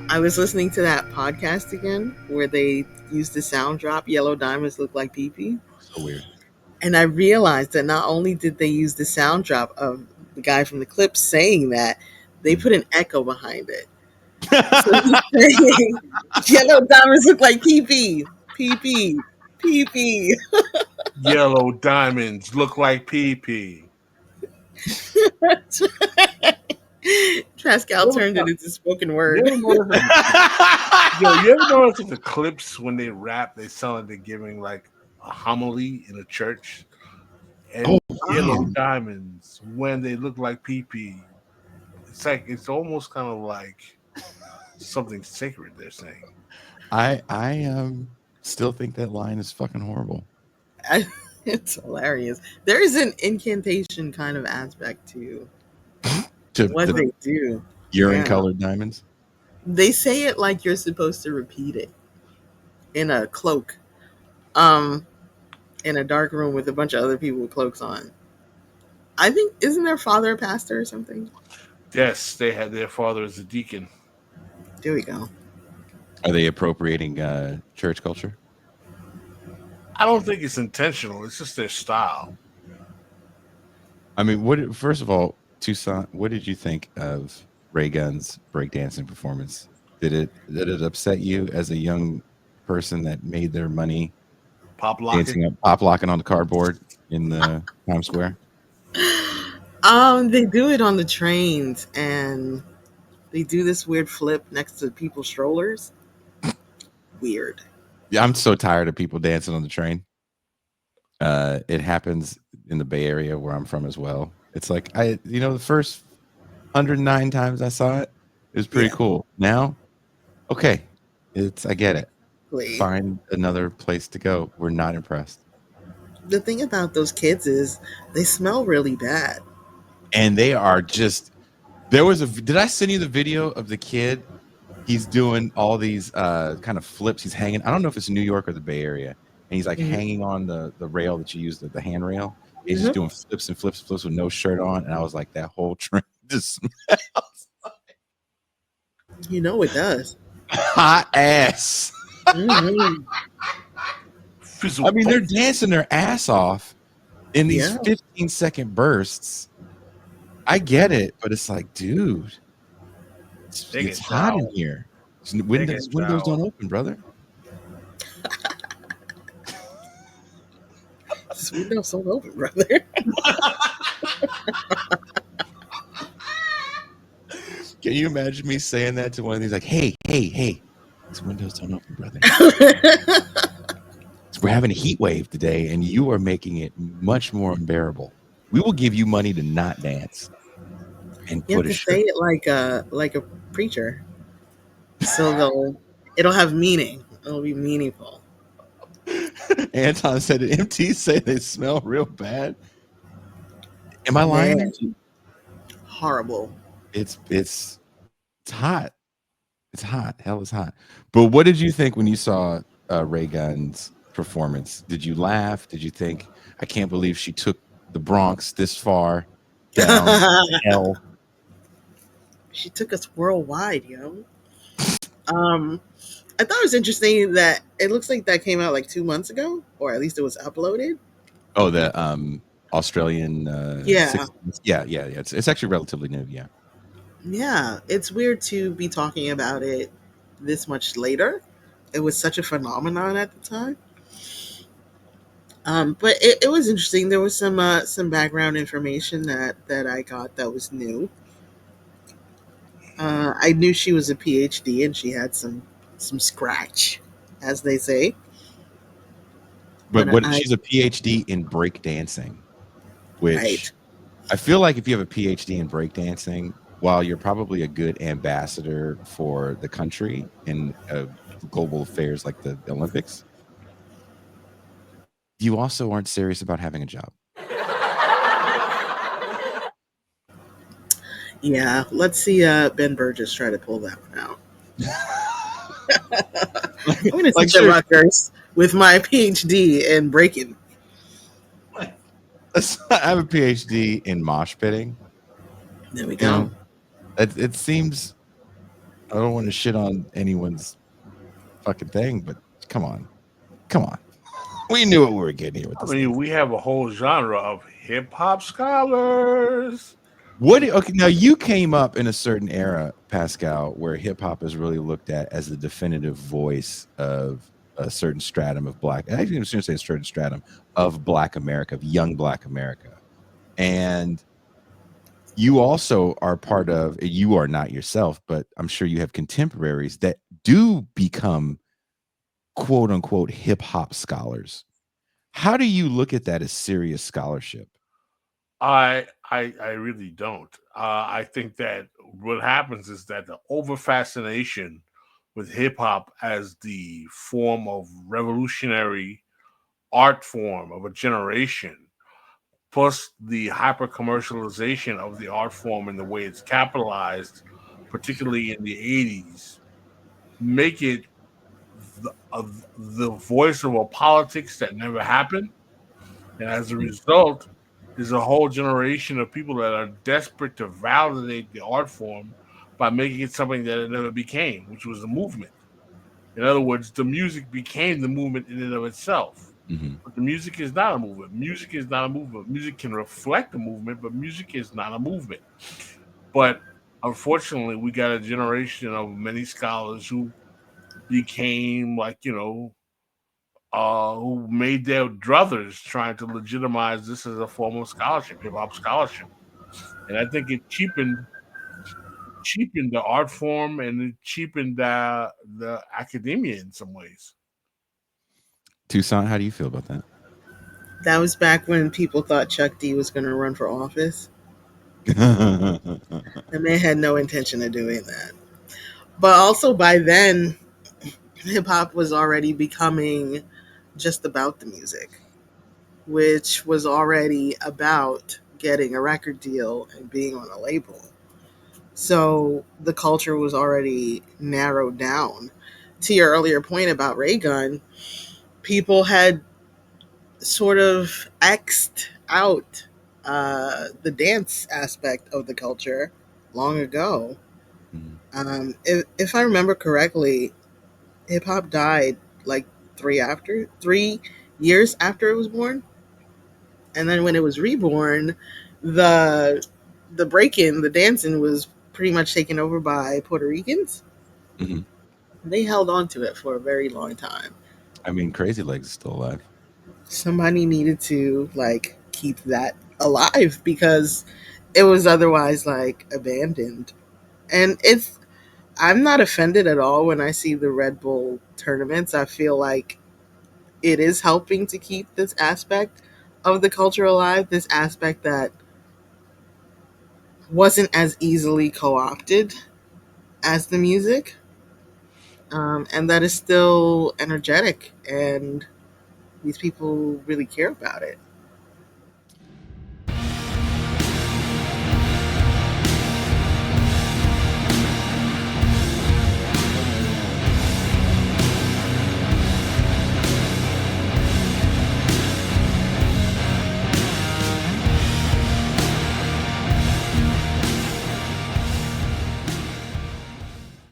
I was listening to that podcast again where they used the sound drop "Yellow Diamonds Look Like Pee Pee," So weird. and I realized that not only did they use the sound drop of the guy from the clip saying that, they put an echo behind it. So he's saying, "Yellow diamonds look like pee pee, pee pee, pee pee." Yellow diamonds look like pee pee. Pascal turned it into spoken You word. ever notice you ever notice in the clips when they rap, they sound like they're giving like a homily in a church? And yellow diamonds when they look like pee pee. It's like it's almost kind of like something sacred they're saying. I still think that line is fucking horrible. It's hilarious. There is an incantation kind of aspect to To what they do. urine Yeah. colored diamonds. They say it like you're supposed to repeat it in a cloak, um, in a dark room with a bunch of other people with cloaks on. I think isn't their father a pastor or something? Yes, they had their father as a deacon. There we go. Are they appropriating church culture? I don't think it's intentional. It's just their style. I mean, first of all, Toussaint, what did you think of Ray Gunn's breakdancing performance? Did it upset you as a young person that made their money Pop locking. pop locking on the cardboard in the Times Square? They do it on the trains, and they do this weird flip next to people's strollers. Weird. Yeah, I'm so tired of people dancing on the train. It happens in the Bay Area where I'm from as well. It's like the first 109 times I saw it, it was pretty cool. Now, okay, I get it. Please. Find another place to go. We're not impressed. The thing about those kids is they smell really bad. And they are just. Did I send you the video of the kid? He's doing all these kind of flips. He's hanging. I don't know if it's New York or the Bay Area. And he's like hanging on the rail that you use, the handrail. He's just doing flips and flips and flips with no shirt on. And I was like, that whole train just smells like. You know it does. Hot ass. Mm-hmm. I mean, they're dancing their ass off in these 15-second bursts. I get it, but it's like, dude, it's hot in here. Windows don't open, brother. Windows don't open, brother. Can you imagine me saying that to one of these? Like, hey, these windows don't open, brother. We're having a heat wave today, and you are making it much more unbearable. We will give you money to not dance. And you have to say it like a preacher, so it'll have meaning. It'll be meaningful. Anton said, "Did MT say they smell real bad?" Am I lying? Horrible. It's hot. It's hot. Hell is hot. But what did you think when you saw Ray Gunn's performance? Did you laugh? Did you think, I can't believe she took the Bronx this far down hell? She took us worldwide, I thought it was interesting that it looks like that came out like 2 months ago, or at least it was uploaded. Oh, the Australian. Yeah. It's actually relatively new. Yeah. Yeah, it's weird to be talking about it this much later. It was such a phenomenon at the time. But it was interesting. There was some background information that I got that was new. I knew she was a PhD and she had some scratch, as they say. But she's a PhD in breakdancing, which I feel like if you have a PhD in breakdancing, while you're probably a good ambassador for the country in global affairs like the Olympics, you also aren't serious about having a job. Yeah, let's see Ben Burgess try to pull that one out. I'm going to teach the Rutgers with my PhD in breaking. I have a PhD in mosh pitting. There we go. It seems I don't want to shit on anyone's fucking thing, but come on. We knew what we were getting here with I this mean, thing. we have a whole genre of hip hop scholars. Okay, now you came up in a certain era, Pascal, where hip hop is really looked at as the definitive voice of a certain stratum of black. I even shouldn't say a certain stratum of Black America, of young Black America, and you also are part of. You are not yourself, but I'm sure you have contemporaries that do become quote unquote hip hop scholars. How do you look at that as serious scholarship? I really don't. I think that what happens is that the over fascination with hip hop as the form of revolutionary art form of a generation, plus the hyper commercialization of the art form and the way it's capitalized, particularly in the 80s, make it the voice of a politics that never happened. And as a result, there's a whole generation of people that are desperate to validate the art form by making it something that it never became, which was a movement. In other words, the music became the movement in and of itself. Mm-hmm. But the music is not a movement. Music is not a movement. Music can reflect a movement, but music is not a movement. But unfortunately, we got a generation of many scholars who became like, who made their druthers trying to legitimize this as a form of scholarship, hip hop scholarship. And I think it cheapened the art form and it cheapened the academia in some ways. Toussaint, how do you feel about that? That was back when people thought Chuck D was going to run for office, and they had no intention of doing that. But also by then, hip hop was already becoming just about the music, which was already about getting a record deal and being on a label. So the culture was already narrowed down. To your earlier point about Ray Gun, people had sort of X'd out the dance aspect of the culture long ago. If I remember correctly, hip hop died like 3 years after it was born, and then when it was reborn, the the breaking, the dancing was pretty much taken over by Puerto Ricans. Mm-hmm. They held on to it for a very long time. I mean, Crazy Legs is still alive. Somebody needed to like keep that alive because it was otherwise like abandoned. And it's I'm not offended at all when I see the Red Bull tournaments. I feel like it is helping to keep this aspect of the culture alive, this aspect that wasn't as easily co-opted as the music, and that is still energetic, and these people really care about it.